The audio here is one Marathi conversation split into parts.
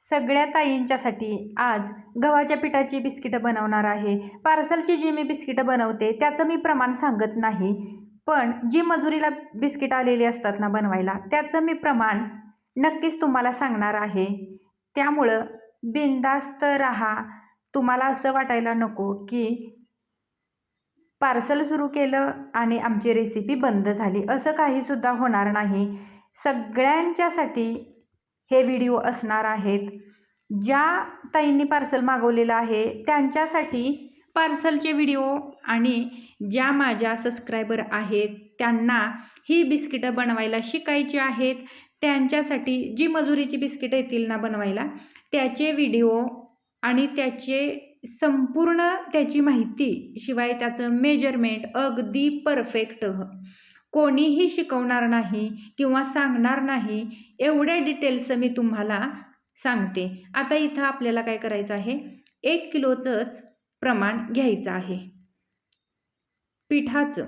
सगळ्या ताईंच्यासाठी आज गव्हाच्या पिठाची बिस्किटं बनवणार आहे. पार्सलची जी मी बिस्किटं बनवते त्याचं मी प्रमाण सांगत नाही, पण जी मजुरीला बिस्किट आलेली असतात ना बनवायला, त्याचं मी प्रमाण नक्कीच तुम्हाला सांगणार आहे. त्यामुळं बिनधास्त राहा. तुम्हाला असं वाटायला नको की पार्सल सुरू केलं आणि आमची रेसिपी बंद झाली, असं काहीसुद्धा होणार नाही. सगळ्यांच्यासाठी हे व्हिडिओ असणार आहेत. ज्या ताईंनी पार्सल मागवलेलं आहे त्यांच्यासाठी पार्सलचे व्हिडिओ आणि ज्या माझ्या सबस्क्रायबर आहेत त्यांना ही बिस्किटं बनवायला शिकायची आहेत, त्यांच्यासाठी जी मजुरीची बिस्किटं येतील ना बनवायला त्याचे व्हिडिओ आणि संपूर्ण त्याची माहिती, शिवाय त्याचं मेजरमेंट अगदी परफेक्ट कोणीही शिकवणार नाही किंवा सांगणार नाही, एवढ्या डिटेल्स मी तुम्हाला सांगते. आता इथं आपल्याला काय करायचं आहे, 1 किलोचंच प्रमाण घ्यायचं आहे पिठाचं.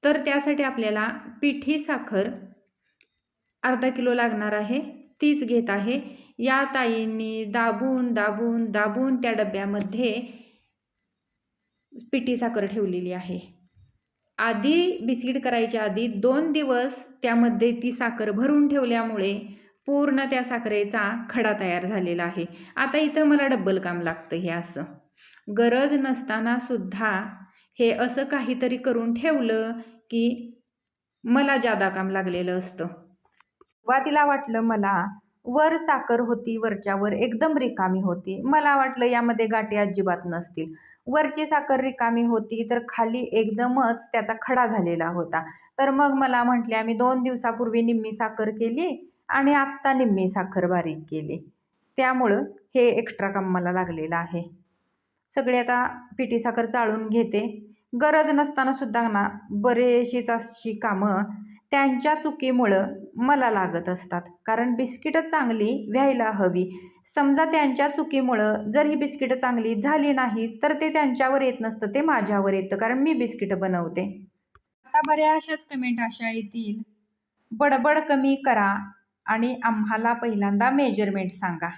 तर त्यासाठी आपल्याला पिठी साखर अर्धा किलो लागणार आहे, तीच घेत आहे. या ताईंनी दाबून दाबून दाबून त्या डब्यामध्ये पिठी साखर ठेवलेली आहे. आधी बिस्किट करायच्या आधी 2 दिवस त्यामध्ये ती साखर भरून ठेवल्यामुळे पूर्ण त्या साखरेचा खडा तयार झालेला आहे. आता इथं मला डब्बल काम लागतं. हे असं गरज नसताना सुद्धा हे असं काहीतरी करून ठेवलं की मला जादा काम लागलेलं असतं. सुरुवातीला वाटलं मला वर साखर होती, वरच्यावर एकदम रिकामी होती. मला वाटलं यामध्ये गाठी अजिबात नसतील. वरची साखर रिकामी होती तर खाली एकदमच त्याचा खडा झालेला होता. तर मग मला म्हटले, आम्ही 2 दिवसापूर्वी निम्मी साखर केली आणि आत्ता निम्मी साखर बारीक केली, त्यामुळं हे एक्स्ट्रा काम मला लागलेलं आहे. सगळे आता पिठी साखर चाळून घेते. गरज नसताना सुद्धा ना बरेचशीच अशी कामं त्यांच्या चुकीमुळं मला लागत असतात, कारण बिस्किटं चांगली व्हायला हवी. समजा त्यांच्या चुकीमुळं जर ही बिस्किटं चांगली झाली नाही तर ते त्यांच्यावर येत नसतं, ते माझ्यावर येतं, कारण मी बिस्किटं बनवते. आता बऱ्याचशाच कमेंट अशा येतील, बडबड कमी करा आणि आम्हाला पहिल्यांदा मेजरमेंट सांगा.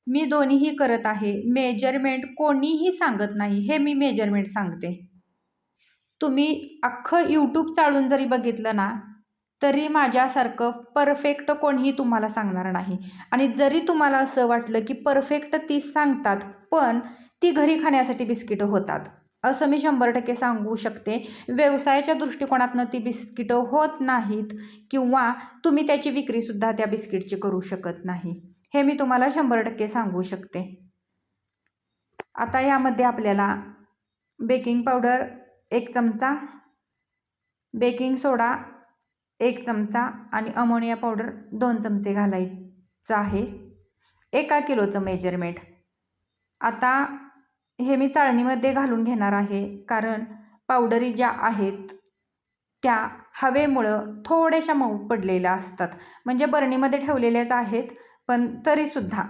मी दोन्हीही करत आहे. मेजरमेंट कोणीही सांगत नाही, हे मी मेजरमेंट सांगते. तुम्ही अख्खं यूट्यूब चाळून जरी बघितलं ना तरी माझ्यासारखं परफेक्ट कोणीही तुम्हाला सांगणार नाही. आणि जरी तुम्हाला असं वाटलं की परफेक्ट ती सांगतात, पण ती घरी खाण्यासाठी बिस्किटं होतात, असं मी 100% सांगू शकते. व्यवसायाच्या दृष्टिकोनातनं ती बिस्किटं होत नाहीत किंवा तुम्ही त्याची विक्रीसुद्धा त्या बिस्किटची करू शकत नाही, हे मी तुम्हाला 100% सांगू शकते. आता यामध्ये आपल्याला बेकिंग पावडर 1 चमचा, बेकिंग सोडा 1 चमचा आणि अमोनिया पावडर 2 चमचे घालायचं आहे. 1 किलोचं मेजरमेंट. आता हे मी चाळणीमध्ये घालून घेणार आहे, कारण पावडरी ज्या आहेत त्या हवेमुळं थोड्याशा मऊ पडलेल्या असतात, म्हणजे बरणीमध्ये ठेवलेल्याच आहेत, पण तरीसुद्धा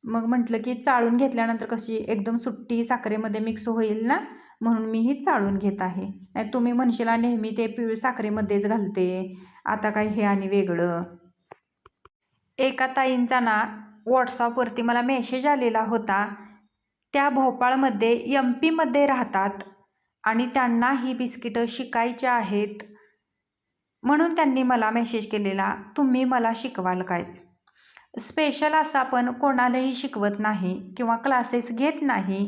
मग म्हटलं की चाळून घेतल्यानंतर कशी एकदम सुट्टी साखरेमध्ये मिक्स होईल ना, म्हणून मी ही चाळून घेत आहे. नाही तुम्ही म्हणशीला नेहमी ते साखरेमध्येच घालते, आता काय हे आणि वेगळं. एका ताईंचा ना व्हॉट्सअपवरती मला मेसेज आलेला होता. त्या भोपाळमध्ये MP मध्ये राहतात आणि त्यांना ही बिस्किटं शिकायची आहेत, म्हणून त्यांनी मला मेसेज केलेला, तुम्ही मला शिकवाल काय? स्पेशल असं आपण कोणालाही शिकवत नाही किंवा क्लासेस घेत नाही.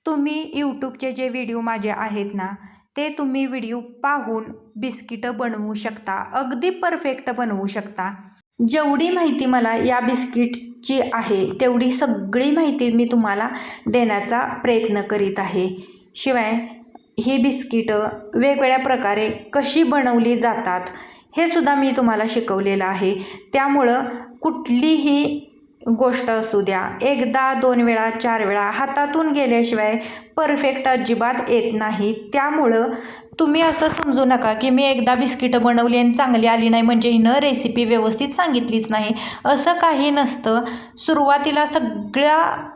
तुम्ही यूट्यूबचे जे व्हिडिओ माझे आहेत ना ते तुम्ही व्हिडिओ पाहून बिस्किटं बनवू शकता, अगदी परफेक्ट बनवू शकता. जेवढी माहिती मला या बिस्किटची आहे तेवढी सगळी माहिती मी तुम्हाला देण्याचा प्रयत्न करीत आहे. शिवाय ही बिस्किटं वेगवेगळ्या प्रकारे कशी बनवली जातात हे सुद्धा मी तुम्हाला शिकवलेलं आहे. त्यामुळं कुठलीही गोष्ट असू द्या, 1दा 2 वेळा 4 वेळा हातातून गेल्याशिवाय परफेक्ट अजिबात येत नाही. त्यामुळं तुम्ही असं समजू नका की मी एकदा बिस्किटं बनवली आणि चांगली आली नाही म्हणजे हिनं रेसिपी व्यवस्थित सांगितलीच नाही, असं काही नसतं. सुरुवातीला सगळं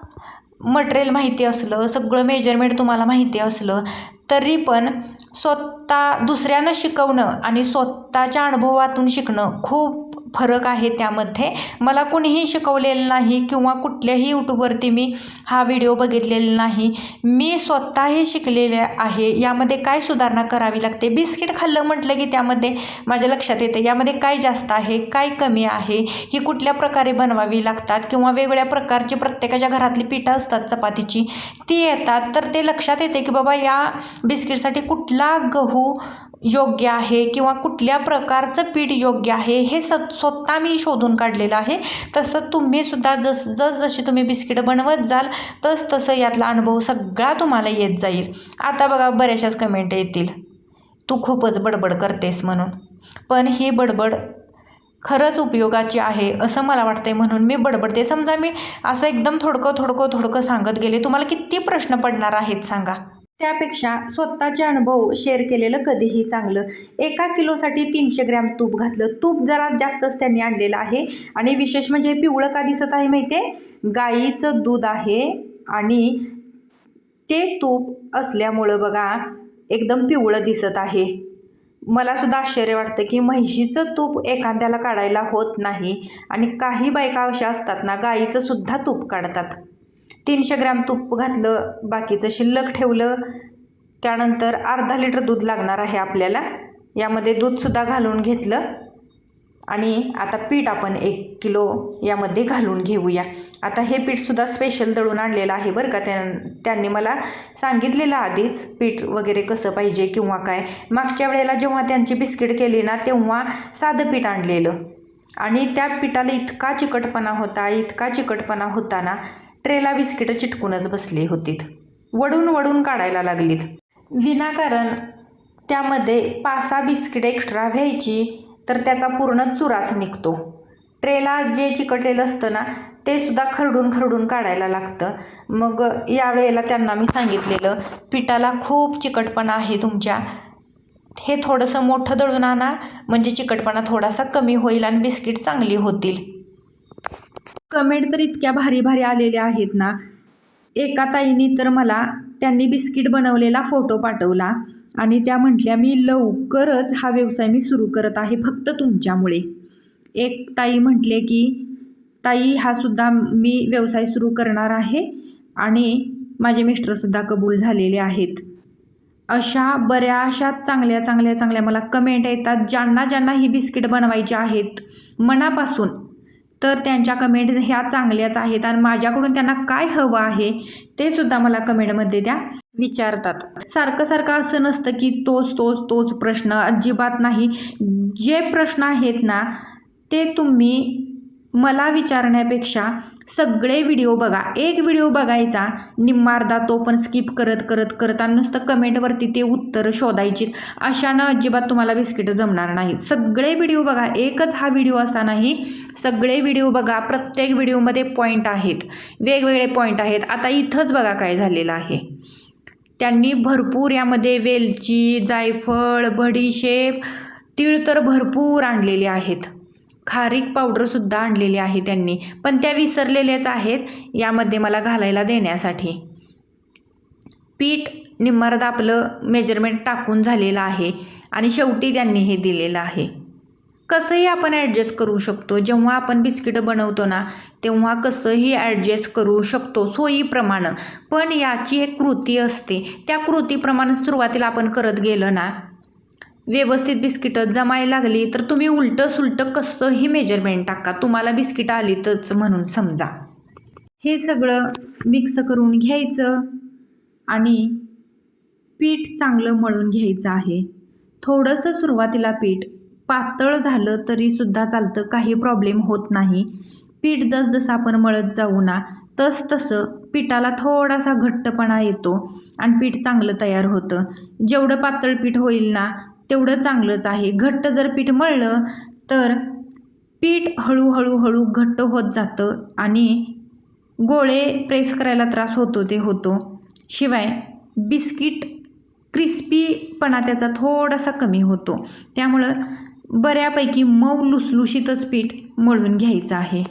मटेरियल माहिती असलं, सगळं मेजरमेंट तुम्हाला माहिती असलं तरी पण स्वतः दुसऱ्यानं शिकवणं आणि स्वतःच्या अनुभवातून शिकणं खूप फरक आहे त्यामध्ये. मला कुणीही शिकवलेलं नाही किंवा कुठल्याही यूट्यूबवरती मी हा व्हिडिओ बघितलेला नाही. मी स्वतःही शिकलेले आहे. यामध्ये काय सुधारणा करावी लागते, बिस्किट खाल्लं म्हटलं की त्यामध्ये माझ्या लक्षात येतं यामध्ये काय जास्त आहे, काय कमी आहे, ही कुठल्या प्रकारे बनवावी लागतात किंवा वेगवेगळ्या प्रकारची प्रत्येकाच्या घरातली पिठं असतात चपातीची ती येतात. तर ते लक्षात येते की बाबा या बिस्किटसाठी कुठला गहू योग्य आहे किंवा कुठल्या प्रकारचं पीठ योग्य आहे हे स्वतः मी शोधून काढलेलं आहे. तसं तुम्हीसुद्धा जशी तुम्ही बिस्किट बनवत जाल तसं यातला अनुभव सगळा तुम्हाला येत जाईल. आता बघा बऱ्याचशाच कमेंट येतील, तू खूपच बडबड करतेस म्हणून. पण ही बडबड खरंच उपयोगाची आहे असं मला वाटतंय म्हणून मी बडबडते. समजा मी असं एकदम थोडकं सांगत गेले, तुम्हाला किती प्रश्न पडणार आहेत सांगा. त्यापेक्षा स्वतःचे अनुभव शेअर केलेलं कधीही चांगलं. 1 किलोसाठी 300 ग्रॅम तूप घातलं. तूप जरा जास्तच त्यांनी आणलेलं आहे आणि विशेष म्हणजे पिवळं का दिसत आहे माहिती आहे, गाईचं दूध आहे आणि ते तूप असल्यामुळं बघा एकदम पिवळं दिसत आहे. मला सुद्धा आश्चर्य वाटतं की म्हशीचं तूप एखाद्याला काढायला होत नाही आणि काही बायका अशा असतात ना गाईचं सुद्धा तूप काढतात. 300 ग्रॅम तूप घातलं, बाकीचं शिल्लक ठेवलं. त्यानंतर अर्धा लिटर दूध लागणार आहे आपल्याला. यामध्ये दूधसुद्धा घालून घेतलं आणि आता पीठ आपण 1 किलो यामध्ये घालून घेऊया. आता हे पीठसुद्धा स्पेशल दळून आणलेलं आहे बरं का. त्यांनी मला सांगितलेलं आधीच पीठ वगैरे कसं पाहिजे किंवा काय. मागच्या वेळेला जेव्हा त्यांची बिस्किट केली ना तेव्हा साधं पीठ आणलेलं आणि त्या पिठाला इतका चिकटपणा होता ना ट्रेला बिस्किटं चिटकूनच बसली होतीत, वडून काढायला लागलीत. विनाकारण त्यामध्ये 5-6 बिस्किट एक्स्ट्रा व्हायची तर त्याचा पूर्ण चुराच निघतो. ट्रेला जे चिकटलेलं असतं ना ते सुद्धा खरडून काढायला लागतं. मग यावेळेला त्यांना मी सांगितलेलं पिठाला खूप चिकटपणा आहे तुमच्या, हे थोडंसं मोठं दळून आणा म्हणजे चिकटपणा थोडासा कमी होईल आणि बिस्किट चांगली होतील. कमेंट तर इतक्या भारी आलेल्या आहेत ना. एका ताईंनी तर मला त्यांनी बिस्किट बनवलेला फोटो पाठवला आणि त्या म्हटल्या मी लवकरच हा व्यवसाय मी सुरू करत आहे फक्त तुमच्यामुळे. एक ताई म्हटले की ताई हा सुद्धा मी व्यवसाय सुरू करणार आहे आणि माझे मिस्टरसुद्धा कबूल झालेले आहेत. अशा बऱ्याचशा चांगल्या मला कमेंट येतात. ज्यांना ही बिस्किट बनवायची आहेत मनापासून तर त्यांच्या कमेंट ह्या चांगल्याच आहेत आणि माझ्याकडून त्यांना काय हवं आहे ते सुद्धा मला कमेंटमध्ये त्या विचारतात. सारखं असं नसतं की तोच प्रश्न, अजिबात नाही. जे प्रश्न आहेत ना ते तुम्ही मला विचारण्यापेक्षा सगळे व्हिडिओ बघा. एक व्हिडिओ बघायचा निम्मार्धा तो पण स्किप करत आणि नुसतं कमेंटवरती ते उत्तरं शोधायची, अशानं अजिबात तुम्हाला बिस्किटं जमणार नाहीत. सगळे व्हिडिओ बघा, एकच हा व्हिडिओ असा नाही, सगळे व्हिडिओ बघा. प्रत्येक व्हिडिओमध्ये पॉईंट आहेत, वेगवेगळे पॉईंट आहेत. आता इथंच बघा काय झालेलं आहे. त्यांनी भरपूर यामध्ये वेलची, जायफळ, बडीशेप, तीळ तर भरपूर आणलेले आहेत. खारीक पावडरसुद्धा आणलेली आहे त्यांनी, पण त्या विसरलेल्याच आहेत यामध्ये मला घालायला देण्यासाठी. पीठ निम्मार्ध आपलं मेजरमेंट टाकून झालेलं आहे आणि शेवटी त्यांनी हे दिलेलं आहे. कसंही आपण ॲडजस्ट करू शकतो. जेव्हा आपण बिस्किटं बनवतो ना तेव्हा कसंही ॲडजस्ट करू शकतो सोयीप्रमाणे. पण याची एक कृती असते, त्या कृतीप्रमाणे सुरुवातीला आपण करत गेलं ना व्यवस्थित बिस्किटं जमायला लागली तर तुम्ही उलटं कसंही मेजरमेंट टाका, तुम्हाला बिस्किटं आलीतच म्हणून समजा. हे सगळं मिक्स करून घ्यायचं आणि पीठ चांगलं मळून घ्यायचं आहे. थोडंसं सुरुवातीला पीठ पातळ झालं तरीसुद्धा चालतं, काही प्रॉब्लेम होत नाही. पीठ जसं आपण मळत जाऊ ना तसं पिठाला थोडासा घट्टपणा येतो आणि पीठ चांगलं तयार होतं. जेवढं पातळ पीठ होईल ना तेवढं चांगलंच आहे. घट्ट जर पीठ मळलं तर पीठ हळूहळू घट्ट होत जातं आणि गोळे प्रेस करायला त्रास होतो ते होतो. शिवाय बिस्किट क्रिस्पीपणा त्याचा थोडासा कमी होतो. त्यामुळं बऱ्यापैकी मऊ लुसलुशीतच पीठ मळून घ्यायचं आहे.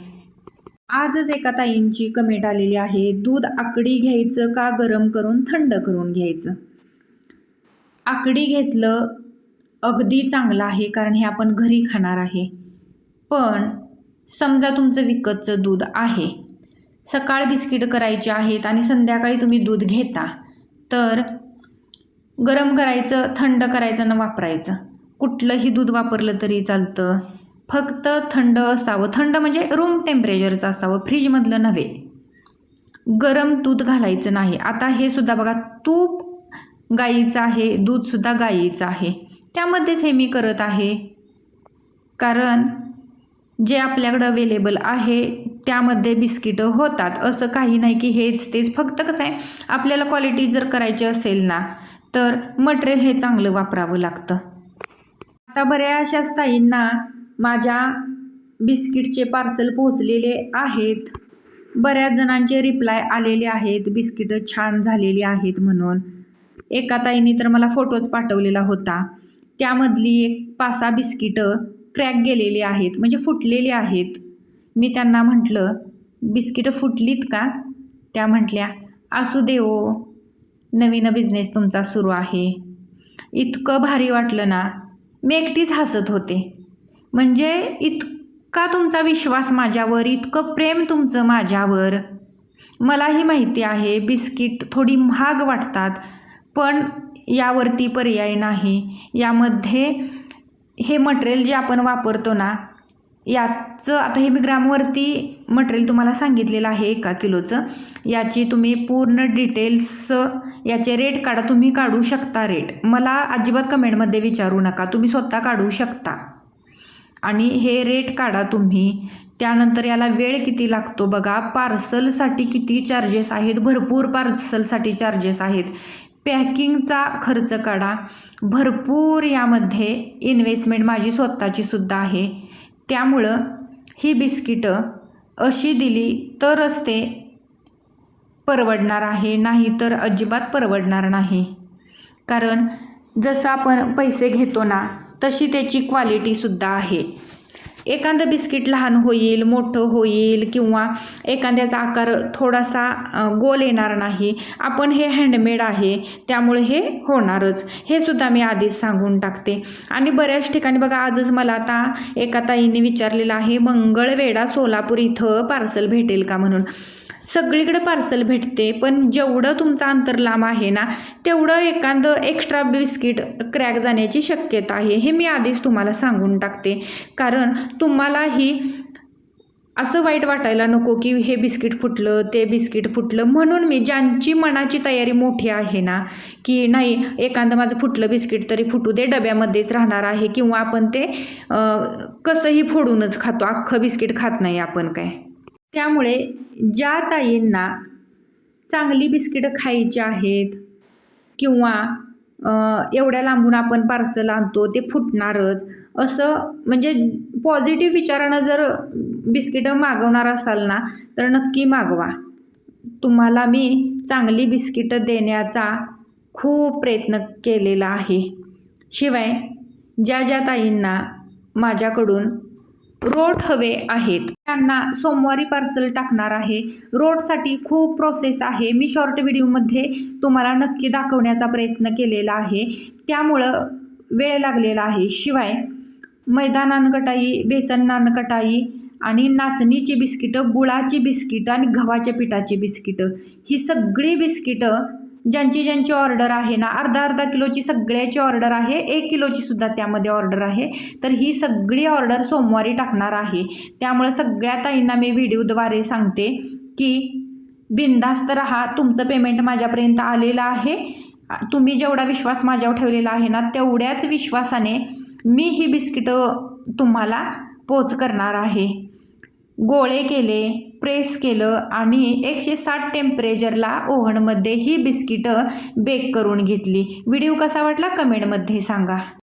आजच एका ताईंची कमेंट आलेली आहे, दूध आकडी घ्यायचं का गरम करून थंड करून घ्यायचं. आकडी घेतलं अगदी चांगलं आहे कारण हे आपण घरी खाणार आहे. पण समजा तुमचं विकतचं दूध आहे, सकाळ बिस्किट करायचे आहेत आणि संध्याकाळी तुम्ही दूध घेता, तर गरम करायचं, थंड करायचं न वापरायचं. कुठलंही दूध वापरलं तरी चालतं, फक्त थंड असावं. थंड म्हणजे रूम टेम्परेचरचं असावं, फ्रीजमधलं नव्हे. गरम दूध घालायचं नाही. आता हे सुद्धा बघा, तूप गाईचं आहे, दूधसुद्धा गाईचं आहे. त्यामध्येच हे मी करत आहे, कारण जे आपल्याकडं अवेलेबल आहे त्यामध्ये बिस्किटं होतात. असं काही नाही की हेच तेच. फक्त कसं आहे, आपल्याला क्वालिटी जर करायची असेल ना, तर मटेरियल हे चांगलं वापरावं लागतं. आता बऱ्याचशाच ताईंना माझ्या बिस्किटचे पार्सल पोहोचलेले आहेत. बऱ्याच जणांचे रिप्लाय आलेले आहेत, बिस्किटं छान झालेली आहेत म्हणून. एका ताईंनी तर मला फोटोच पाठवलेला होता. त्यामधली एक 5-6 बिस्किटं क्रॅक गेलेली आहेत, म्हणजे फुटलेली आहेत. मी त्यांना म्हटलं, बिस्किटं फुटलीत का? त्या म्हटल्या, असू दे ओ, नवीन बिझनेस तुमचा सुरू आहे. इतकं भारी वाटलं ना, मी एकटीच हसत होते. म्हणजे इतका तुमचा विश्वास माझ्यावर, इतकं प्रेम तुमचं माझ्यावर. मलाही माहिती आहे बिस्किट थोडी महाग वाटतात, पण यावरती पर्याय नाही. यामध्ये हे मटेरियल जे आपण वापरतो ना, याचं आता हे मी ग्रामवरती मटेरियल तुम्हाला सांगितलेलं आहे 1 किलोचं. याची तुम्ही पूर्ण डिटेल्स, याचे रेट काढा. तुम्ही काढू शकता रेट. मला अजिबात कमेंटमध्ये विचारू नका, तुम्ही स्वतः काढू शकता. आणि हे रेट काढा तुम्ही. त्यानंतर याला वेळ किती लागतो बघा. पार्सलसाठी किती चार्जेस आहेत, भरपूर पार्सलसाठी चार्जेस आहेत. पॅकिंगचा खर्च काढा. भरपूर यामध्ये इन्व्हेस्टमेंट माझी स्वतःची सुद्धा आहे. त्यामुळं ही बिस्किटं अशी दिली तरच ते परवडणार आहे, नाही तर अजिबात परवडणार नाही. कारण जसं आपण पैसे घेतो ना, तशी त्याची क्वालिटीसुद्धा आहे. एखादं बिस्किट लहान होईल, मोठं होईल, किंवा एखाद्याचा आकार थोडासा गोल येणार नाही. आपण हे हँडमेड आहे, त्यामुळे हे होणारच. हे सुद्धा मी आधीच सांगून टाकते. आणि बऱ्याच ठिकाणी बघा, आजच मला आता एका ताईंनी विचारलेलं आहे, मंगळवेढा सोलापूर इथं पार्सल भेटेल का म्हणून. सगळीकडे पार्सल भेटते, पण जेवढं तुमचं अंतर लांब आहे ना, तेवढं एखादं एक्स्ट्रा बिस्किट क्रॅक जाण्याची शक्यता आहे. हे मी आधीच तुम्हाला सांगून टाकते, कारण तुम्हालाही असं वाईट वाटायला नको की हे बिस्किट फुटलं, ते बिस्किट फुटलं. म्हणून मी, ज्यांची मनाची तयारी मोठी आहे ना, की नाही एखादं माझं फुटलं बिस्किट तरी फुटू दे, डब्यामध्येच राहणार आहे, किंवा आपण ते कसंही फोडूनच खातो, अख्खं बिस्किट खात नाही आपण काय. त्यामुळे ज्या ताईंना चांगली बिस्किटं खायची आहेत, किंवा एवढ्या लांबून आपण पार्सल आणतो, ते फुटणारच, असं म्हणजे पॉझिटिव्ह विचारानं जर बिस्किटं मागवणार असाल ना, तर नक्की मागवा. तुम्हाला मी चांगली बिस्किटं देण्याचा खूप प्रयत्न केलेला आहे. शिवाय ज्या ताईंना माझ्याकडून रोट हवे आहेत, त्यांना सोमवारी पार्सल टाकणार आहे. रोटसाठी खूप प्रोसेस आहे, मी शॉर्ट व्हिडिओमध्ये तुम्हाला नक्की दाखवण्याचा प्रयत्न केलेला आहे, त्यामुळं वेळ लागलेला आहे. शिवाय मैदा नानकटाई, बेसन नानकटाई आणि नाचणीची बिस्किटं, गुळाची बिस्किटं आणि गव्हाच्या पिठाची बिस्किटं, ही सगळी बिस्किटं ज्यांची ऑर्डर आहे ना, अर्धा किलोची सगळ्याची ऑर्डर आहे, 1 किलोची सुद्धा त्यामध्ये ऑर्डर आहे. तर ही सगळी ऑर्डर सोमवारी टाकणार आहे. त्यामुळे सगळ्या ताईंना मी व्हिडिओद्वारे सांगते की बिनधास्त राहा. तुमचं पेमेंट माझ्यापर्यंत आलेलं आहे. तुम्ही जेवढा विश्वास माझ्यावर ठेवलेला आहे ना, तेवढ्याच विश्वासाने मी ही बिस्किटं तुम्हाला पोच करणार आहे. गोळे केले, प्रेस केलं आणि 160 टेम्परेचरला ओव्हनमध्ये ही बिस्किटं बेक करून घेतली. व्हिडिओ कसा वाटला कमेंटमध्ये सांगा.